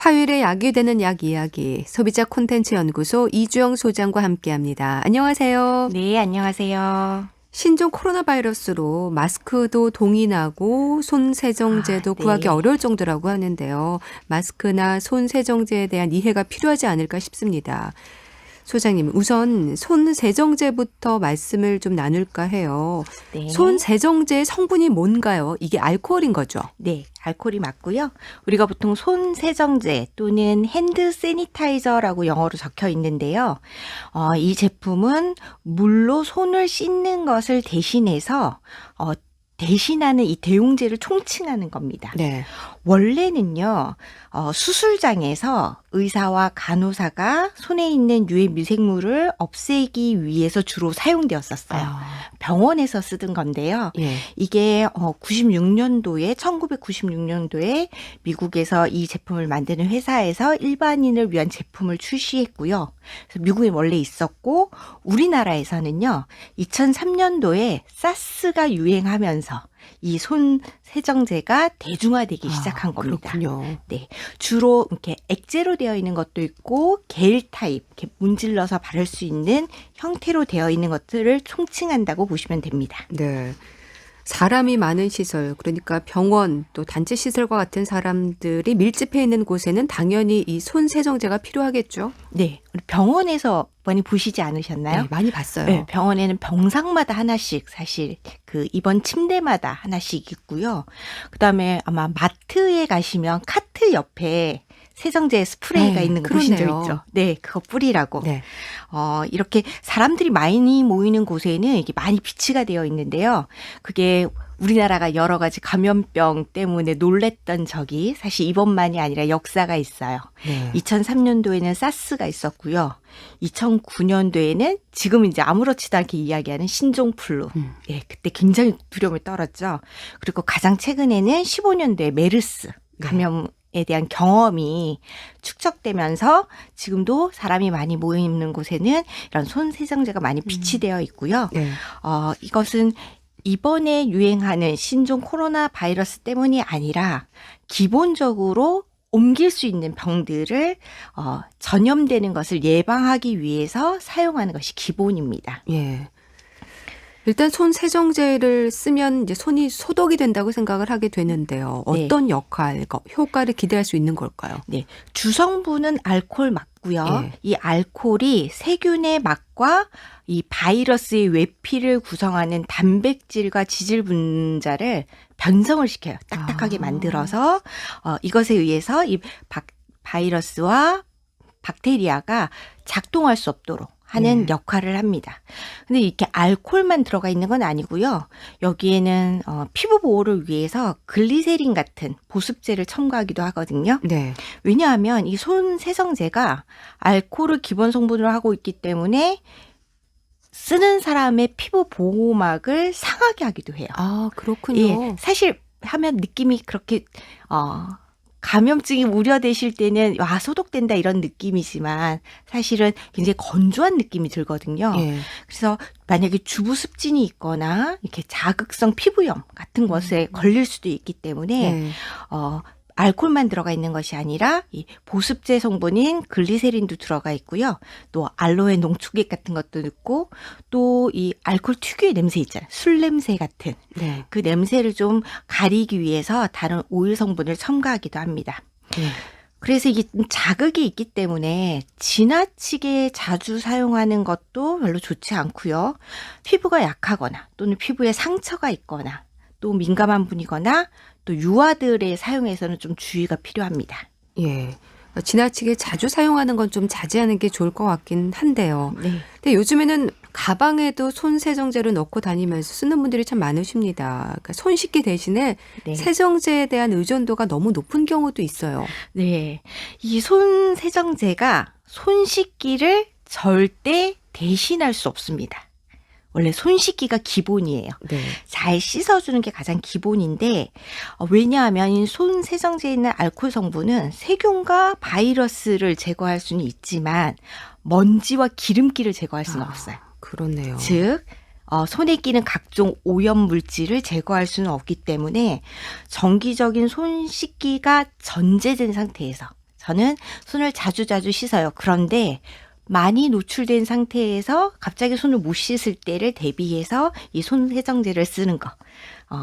화요일에 약이 되는 약 이야기 소비자 콘텐츠 연구소 이주영 소장과 함께합니다. 안녕하세요. 네, 안녕하세요. 신종 코로나 바이러스로 마스크도 동인하고 손 세정제도 구하기 네. 어려울 정도라고 하는데요. 마스크나 손 세정제에 대한 이해가 필요하지 않을까 싶습니다. 소장님, 우선 손 세정제부터 말씀을 좀 나눌까 해요. 네. 손 세정제의 성분이 뭔가요? 이게 알코올인 거죠? 네, 알코올이 맞고요. 우리가 보통 손 세정제 또는 핸드 세니타이저라고 영어로 적혀 있는데요. 이 제품은 물로 손을 씻는 것을 대신해서 대신하는 이 대용제를 총칭하는 겁니다. 네. 원래는요, 수술장에서 의사와 간호사가 손에 있는 유해 미생물을 없애기 위해서 주로 사용되었었어요. 병원에서 쓰던 건데요. 예. 이게 1996년도에 미국에서 이 제품을 만드는 회사에서 일반인을 위한 제품을 출시했고요. 그래서 미국에 원래 있었고 우리나라에서는요. 2003년도에 사스가 유행하면서 이 손 세정제가 대중화되기 시작한 겁니다. 그렇군요. 네, 주로 이렇게 액체로 되어 있는 것도 있고 겔 타입, 이렇게 문질러서 바를 수 있는 형태로 되어 있는 것들을 총칭한다고 보시면 됩니다. 네. 사람이 많은 시설, 그러니까 병원 또 단체 시설과 같은 사람들이 밀집해 있는 곳에는 당연히 이 손 세정제가 필요하겠죠. 네, 우리 병원에서 많이 보시지 않으셨나요? 네, 많이 봤어요. 네, 병원에는 병상마다 하나씩 사실 그 입원 침대마다 하나씩 있고요. 그다음에 아마 마트에 가시면 카트 옆에 세정제 스프레이가 네, 있는 거 보신 적 그러네요. 있죠? 네, 그거 뿌리라고. 네. 이렇게 사람들이 많이 모이는 곳에는 이게 많이 비치가 되어 있는데요. 그게 우리나라가 여러 가지 감염병 때문에 놀랬던 적이 사실 이번만이 아니라 역사가 있어요. 네. 2003년도에는 사스가 있었고요. 2009년도에는 지금 이제 아무렇지도 않게 이야기하는 신종플루. 예, 그때 굉장히 두려움이 떨었죠. 그리고 가장 최근에는 15년도에 메르스 감염에 대한 경험이 축적되면서 지금도 사람이 많이 모이는 곳에는 이런 손 세정제가 많이 비치되어 있고요. 네. 이것은 이번에 유행하는 신종 코로나 바이러스 때문이 아니라 기본적으로 옮길 수 있는 병들을 전염되는 것을 예방하기 위해서 사용하는 것이 기본입니다. 예. 일단 손 세정제를 쓰면 이제 손이 소독이 된다고 생각을 하게 되는데요. 어떤 역할, 효과를 기대할 수 있는 걸까요? 네, 주성분은 알코올 맞고요. 예. 이 알코올이 세균의 맛과 이 바이러스의 외피를 구성하는 단백질과 지질 분자를 변성을 시켜요. 딱딱하게 만들어서 이것에 의해서 이 바이러스와 박테리아가 작동할 수 없도록 하는 역할을 합니다. 근데 이렇게 알코올만 들어가 있는 건 아니고요. 여기에는 피부 보호를 위해서 글리세린 같은 보습제를 첨가하기도 하거든요. 네. 왜냐하면 이 손 세정제가 알코올을 기본 성분으로 하고 있기 때문에 쓰는 사람의 피부 보호막을 상하게 하기도 해요. 아, 그렇군요. 예, 사실 하면 느낌이 그렇게 감염증이 우려되실 때는 와 소독된다 이런 느낌이지만 사실은 굉장히 건조한 느낌이 들거든요. 예. 그래서 만약에 주부 습진이 있거나 이렇게 자극성 피부염 같은 것에 걸릴 수도 있기 때문에 네. 알코올만 들어가 있는 것이 아니라 이 보습제 성분인 글리세린도 들어가 있고요. 또 알로에 농축액 같은 것도 있고 또 이 알코올 특유의 냄새 있잖아요. 술 냄새 같은 네. 그 냄새를 좀 가리기 위해서 다른 오일 성분을 첨가하기도 합니다. 네. 그래서 이게 좀 자극이 있기 때문에 지나치게 자주 사용하는 것도 별로 좋지 않고요. 피부가 약하거나 또는 피부에 상처가 있거나 또 민감한 분이거나 또 유아들의 사용에서는 좀 주의가 필요합니다. 예. 지나치게 자주 사용하는 건 좀 자제하는 게 좋을 것 같긴 한데요. 네. 근데 요즘에는 가방에도 손 세정제를 넣고 다니면서 쓰는 분들이 참 많으십니다. 그러니까 손 씻기 대신에 네. 세정제에 대한 의존도가 너무 높은 경우도 있어요. 네. 이 손 세정제가 손 씻기를 절대 대신할 수 없습니다. 원래 손 씻기가 기본이에요. 네. 잘 씻어주는 게 가장 기본인데 왜냐하면 이 손 세정제에 있는 알코올 성분은 세균과 바이러스를 제거할 수는 있지만 먼지와 기름기를 제거할 수는 없어요. 그렇네요. 즉 손에 끼는 각종 오염 물질을 제거할 수는 없기 때문에 정기적인 손 씻기가 전제된 상태에서 저는 손을 자주자주 씻어요. 그런데 많이 노출된 상태에서 갑자기 손을 못 씻을 때를 대비해서 이 손세정제를 쓰는 거.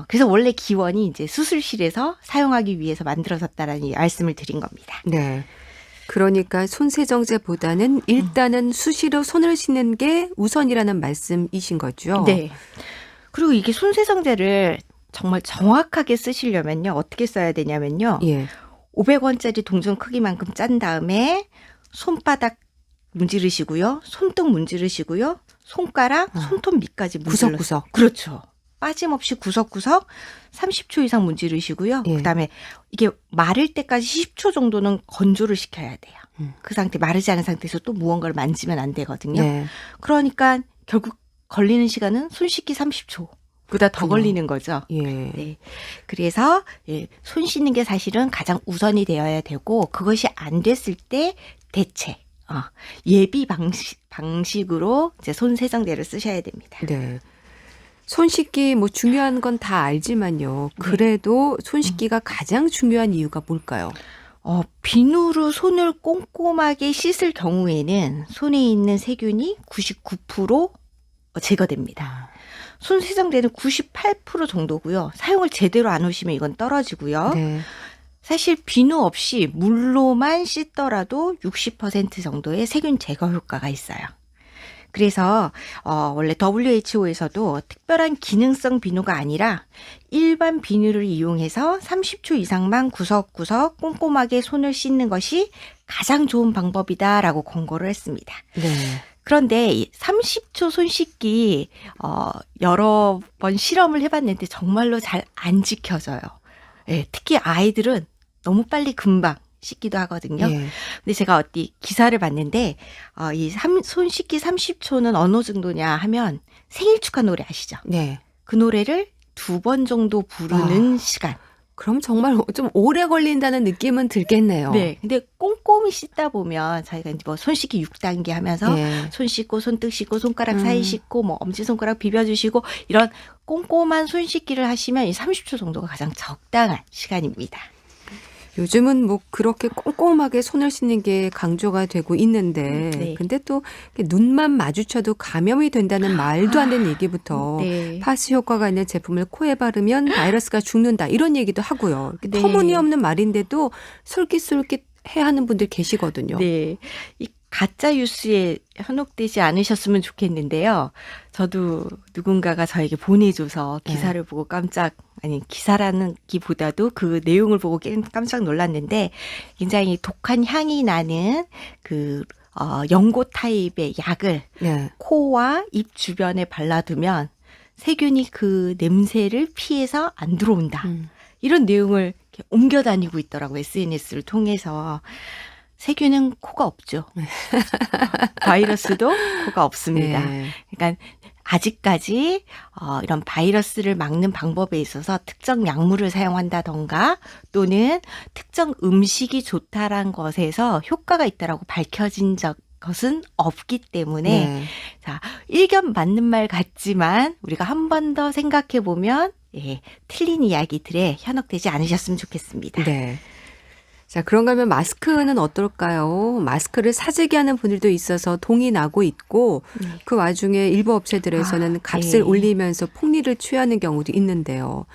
그래서 원래 기원이 이제 수술실에서 사용하기 위해서 만들어졌다라는 말씀을 드린 겁니다. 네. 그러니까 손세정제보다는 일단은 수시로 손을 씻는 게 우선이라는 말씀이신 거죠? 네. 그리고 이게 손세정제를 정말 정확하게 쓰시려면요. 어떻게 써야 되냐면요. 예. 500원짜리 동전 크기만큼 짠 다음에 손바닥 문지르시고요. 손등 문지르시고요. 손가락, 손톱 밑까지 문질러. 구석구석. 그렇죠. 빠짐없이 구석구석 30초 이상 문지르시고요. 예. 그다음에 이게 마를 때까지 10초 정도는 건조를 시켜야 돼요. 그 상태 마르지 않은 상태에서 또 무언가를 만지면 안 되거든요. 네. 그러니까 결국 걸리는 시간은 손 씻기 30초보다 더 걸리는 거죠. 예. 네. 그래서 손 씻는 게 사실은 가장 우선이 되어야 되고 그것이 안 됐을 때 대체 예비 방식으로 이제 손 세정제를 쓰셔야 됩니다. 네. 손 씻기 뭐 중요한 건 다 알지만요. 그래도 손 씻기가 가장 중요한 이유가 뭘까요? 비누로 손을 꼼꼼하게 씻을 경우에는 손에 있는 세균이 99% 제거됩니다. 손 세정제는 98% 정도고요. 사용을 제대로 안 하시면 이건 떨어지고요. 네. 사실 비누 없이 물로만 씻더라도 60% 정도의 세균 제거 효과가 있어요. 그래서 원래 WHO에서도 특별한 기능성 비누가 아니라 일반 비누를 이용해서 30초 이상만 구석구석 꼼꼼하게 손을 씻는 것이 가장 좋은 방법이다라고 권고를 했습니다. 네. 그런데 이 30초 손 씻기 여러 번 실험을 해봤는데 정말로 잘 안 지켜져요. 예, 특히 아이들은 너무 빨리 금방 씻기도 하거든요. 예. 근데 제가 어디 기사를 봤는데 손 씻기 30초는 어느 정도냐 하면 생일 축하 노래 아시죠? 네. 그 노래를 2번 정도 부르는 시간. 그럼 정말 좀 오래 걸린다는 느낌은 들겠네요. 네. 근데 꼼꼼히 씻다 보면 저희가 이제 뭐 손 씻기 6단계 하면서 예. 손 씻고 손등 씻고 손가락 사이 씻고 뭐 엄지손가락 비벼주시고 이런 꼼꼼한 손 씻기를 하시면 이 30초 정도가 가장 적당한 시간입니다. 요즘은 뭐 그렇게 꼼꼼하게 손을 씻는 게 강조가 되고 있는데 네. 근데 또 눈만 마주쳐도 감염이 된다는 말도 안 되는 얘기부터 네. 파스 효과가 있는 제품을 코에 바르면 바이러스가 죽는다 이런 얘기도 하고요. 이렇게 네. 터무니없는 말인데도 솔깃솔깃 해야 하는 분들 계시거든요. 네. 이 가짜 뉴스에 현혹되지 않으셨으면 좋겠는데요. 저도 누군가가 저에게 보내줘서 기사를 보고 기사라는 기보다도 그 내용을 보고 깜짝 놀랐는데 굉장히 독한 향이 나는 연고 타입의 약을 네. 코와 입 주변에 발라두면 세균이 그 냄새를 피해서 안 들어온다. 이런 내용을 이렇게 옮겨 다니고 있더라고요. SNS를 통해서. 세균은 코가 없죠. 바이러스도 코가 없습니다. 네. 그러니까 아직까지 이런 바이러스를 막는 방법에 있어서 특정 약물을 사용한다던가 또는 특정 음식이 좋다란 것에서 효과가 있다라고 밝혀진 것은 없기 때문에 네. 자, 일견 맞는 말 같지만 우리가 한 번 더 생각해 보면 틀린 이야기들에 현혹되지 않으셨으면 좋겠습니다. 네. 자, 그런가 하면 마스크는 어떨까요? 마스크를 사재기 하는 분들도 있어서 동이 나고 있고 그 와중에 일부 업체들에서는 값을 네. 올리면서 폭리를 취하는 경우도 있는데요.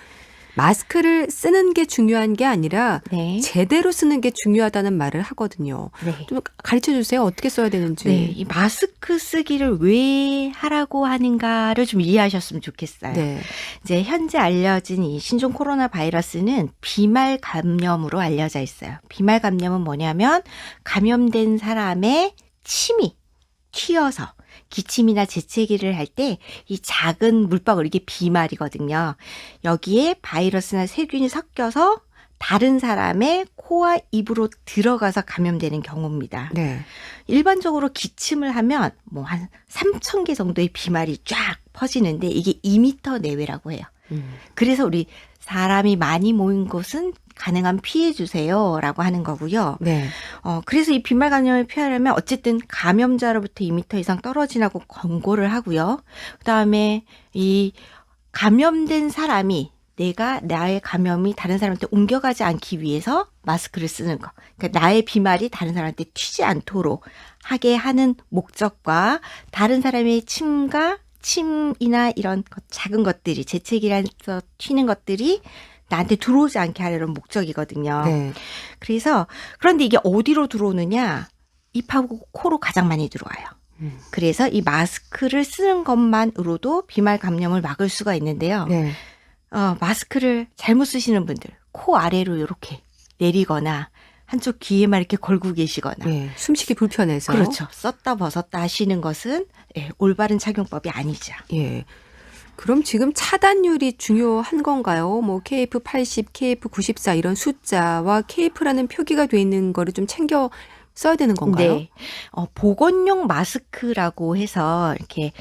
마스크를 쓰는 게 중요한 게 아니라 네. 제대로 쓰는 게 중요하다는 말을 하거든요. 네. 좀 가르쳐 주세요. 어떻게 써야 되는지. 네, 이 마스크 쓰기를 왜 하라고 하는가를 좀 이해하셨으면 좋겠어요. 네. 이제 현재 알려진 이 신종 코로나 바이러스는 비말 감염으로 알려져 있어요. 비말 감염은 뭐냐면 감염된 사람의 침이 튀어서 기침이나 재채기를 할 때 이 작은 물방울 이게 비말이거든요. 여기에 바이러스나 세균이 섞여서 다른 사람의 코와 입으로 들어가서 감염되는 경우입니다. 네. 일반적으로 기침을 하면 뭐 한 3,000개 정도의 비말이 쫙 퍼지는데 이게 2m 내외라고 해요. 그래서 우리 사람이 많이 모인 곳은 가능한 피해 주세요라고 하는 거고요. 네. 그래서 이 비말 감염을 피하려면 어쨌든 감염자로부터 2m 이상 떨어지라고 권고를 하고요. 그다음에 이 감염된 사람이 내가 나의 감염이 다른 사람한테 옮겨가지 않기 위해서 마스크를 쓰는 거. 그러니까 나의 비말이 다른 사람한테 튀지 않도록 하게 하는 목적과 다른 사람의 침이나 이런 작은 것들이 재채기라서 튀는 것들이 나한테 들어오지 않게 하려는 목적이거든요. 네. 그래서 그런데 이게 어디로 들어오느냐? 입하고 코로 가장 많이 들어와요. 그래서 이 마스크를 쓰는 것만으로도 비말 감염을 막을 수가 있는데요. 네. 마스크를 잘못 쓰시는 분들, 코 아래로 이렇게 내리거나 한쪽 귀에만 이렇게 걸고 계시거나. 네. 숨쉬기 불편해서. 그렇죠. 썼다 벗었다 하시는 것은 올바른 착용법이 아니죠. 예. 그럼 지금 차단율이 중요한 건가요? 뭐 KF80, KF94 이런 숫자와 KF라는 표기가 돼 있는 거를 좀 챙겨 써야 되는 건가요? 네. 보건용 마스크라고 해서 이렇게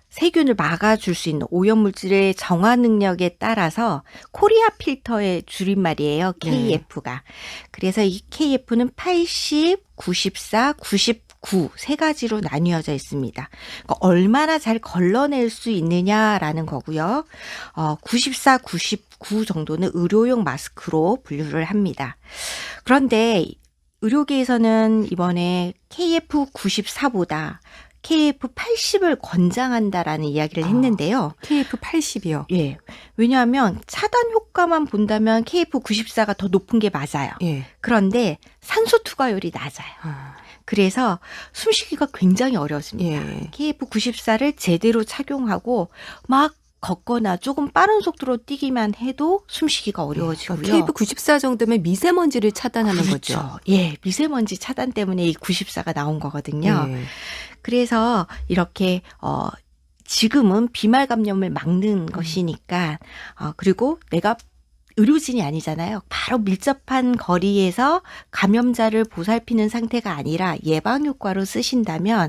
세균을 막아줄 수 있는 오염물질의 정화 능력에 따라서 코리아 필터의 줄임말이에요. KF가. 그래서 이 KF는 80, 94, 99 세 가지로 나뉘어져 있습니다. 그러니까 얼마나 잘 걸러낼 수 있느냐라는 거고요. 94, 99 정도는 의료용 마스크로 분류를 합니다. 그런데 의료계에서는 이번에 KF94보다 KF80을 권장한다라는 이야기를 했는데요. KF80이요. 예. 왜냐하면 차단 효과만 본다면 KF94가 더 높은 게 맞아요. 예. 그런데 산소 투과율이 낮아요. 아, 그래서 숨쉬기가 굉장히 어려워집니다. 예. KF94를 제대로 착용하고 막 걷거나 조금 빠른 속도로 뛰기만 해도 숨쉬기가 어려워지고요. KF94 정도면 미세먼지를 차단하는 그렇죠. 거죠. 예, 미세먼지 차단 때문에 이 94가 나온 거거든요. 예. 그래서 이렇게 지금은 비말 감염을 막는 것이니까 그리고 내가 의료진이 아니잖아요. 바로 밀접한 거리에서 감염자를 보살피는 상태가 아니라 예방 효과로 쓰신다면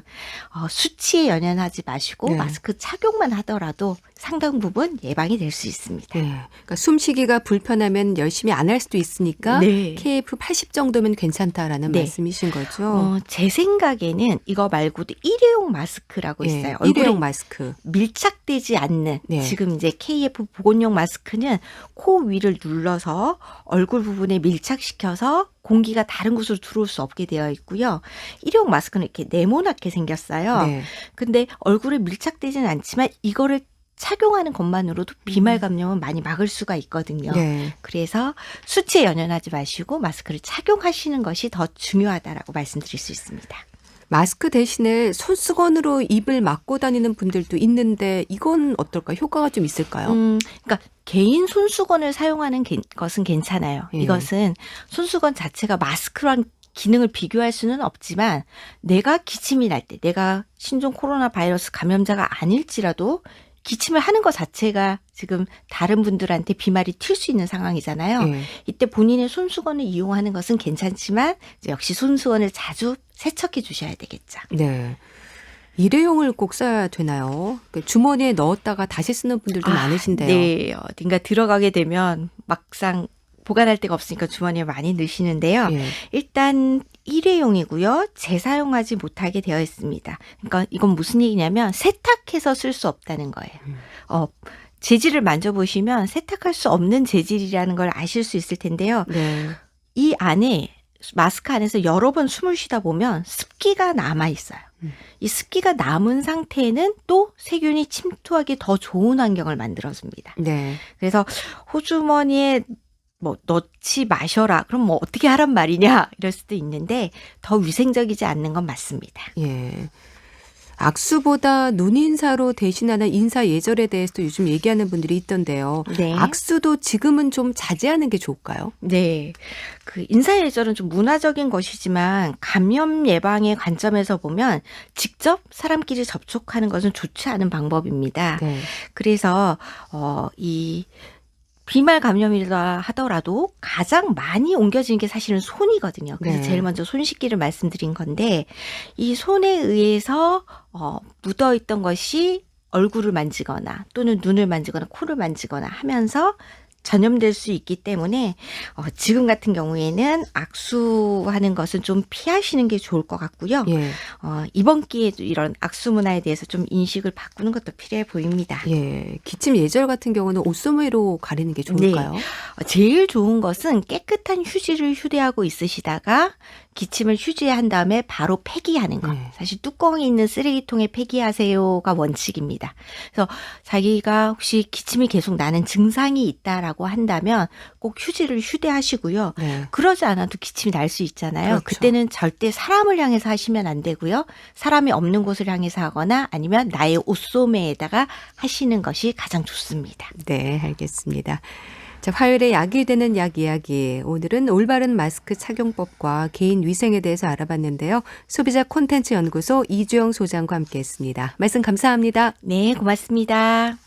수치에 연연하지 마시고 네. 마스크 착용만 하더라도 상당 부분 예방이 될 수 있습니다. 네. 그러니까 숨쉬기가 불편하면 열심히 안 할 수도 있으니까 네. KF80 정도면 괜찮다라는 네. 말씀이신 거죠. 제 생각에는 이거 말고도 일회용 마스크라고 예, 있어요. 일회용 마스크. 밀착되지 않는 네. 지금 이제 KF 보건용 마스크는 코 위를 눌러서 얼굴 부분에 밀착시켜서 공기가 다른 곳으로 들어올 수 없게 되어 있고요. 일회용 마스크는 이렇게 네모나게 생겼어요. 네. 근데 얼굴에 밀착되지는 않지만 이거를 착용하는 것만으로도 비말 감염은 많이 막을 수가 있거든요. 네. 그래서 수치에 연연하지 마시고 마스크를 착용하시는 것이 더 중요하다라고 말씀드릴 수 있습니다. 마스크 대신에 손수건으로 입을 막고 다니는 분들도 있는데 이건 어떨까? 효과가 좀 있을까요? 그러니까 개인 손수건을 사용하는 것은 괜찮아요. 예. 이것은 손수건 자체가 마스크랑 기능을 비교할 수는 없지만 내가 기침이 날 때, 내가 신종 코로나 바이러스 감염자가 아닐지라도 기침을 하는 것 자체가 지금 다른 분들한테 비말이 튈 수 있는 상황이잖아요. 예. 이때 본인의 손수건을 이용하는 것은 괜찮지만 이제 역시 손수건을 자주 세척해 주셔야 되겠죠. 네. 일회용을 꼭 써야 되나요? 주머니에 넣었다가 다시 쓰는 분들도 많으신데요. 네. 어딘가 들어가게 되면 막상 보관할 데가 없으니까 주머니에 많이 넣으시는데요. 예. 일단 일회용이고요. 재사용하지 못하게 되어 있습니다. 그러니까 이건 무슨 얘기냐면 세탁해서 쓸 수 없다는 거예요. 재질을 만져보시면 세탁할 수 없는 재질이라는 걸 아실 수 있을 텐데요. 네. 이 안에 마스크 안에서 여러 번 숨을 쉬다 보면 습기가 남아 있어요. 이 습기가 남은 상태는 또 세균이 침투하기 더 좋은 환경을 만들어줍니다. 네. 그래서 호주머니에 뭐 넣지 마셔라. 그럼 뭐 어떻게 하란 말이냐 이럴 수도 있는데 더 위생적이지 않는 건 맞습니다. 예. 악수보다 눈인사로 대신하는 인사 예절에 대해서도 요즘 얘기하는 분들이 있던데요. 네. 악수도 지금은 좀 자제하는 게 좋을까요? 네. 그 인사 예절은 좀 문화적인 것이지만 감염 예방의 관점에서 보면 직접 사람끼리 접촉하는 것은 좋지 않은 방법입니다. 네. 그래서 이 비말 감염이라 하더라도 가장 많이 옮겨지는 게 사실은 손이거든요. 그래서 네. 제일 먼저 손 씻기를 말씀드린 건데 이 손에 의해서 묻어있던 것이 얼굴을 만지거나 또는 눈을 만지거나 코를 만지거나 하면서 전염될 수 있기 때문에 지금 같은 경우에는 악수하는 것은 좀 피하시는 게 좋을 것 같고요. 예. 이번 기회에도 이런 악수 문화에 대해서 좀 인식을 바꾸는 것도 필요해 보입니다. 예. 기침 예절 같은 경우는 옷소매로 가리는 게 좋을까요? 제일 좋은 것은 깨끗한 휴지를 휴대하고 있으시다가 기침을 휴지에 한 다음에 바로 폐기하는 것. 네. 사실 뚜껑이 있는 쓰레기통에 폐기하세요가 원칙입니다. 그래서 자기가 혹시 기침이 계속 나는 증상이 있다라고 한다면 꼭 휴지를 휴대하시고요. 네. 그러지 않아도 기침이 날 수 있잖아요. 그렇죠. 그때는 절대 사람을 향해서 하시면 안 되고요. 사람이 없는 곳을 향해서 하거나 아니면 나의 옷소매에다가 하시는 것이 가장 좋습니다. 네, 알겠습니다. 자, 화요일에 약이 되는 약 이야기. 오늘은 올바른 마스크 착용법과 개인 위생에 대해서 알아봤는데요. 소비자 콘텐츠 연구소 이주영 소장과 함께했습니다. 말씀 감사합니다. 네, 고맙습니다.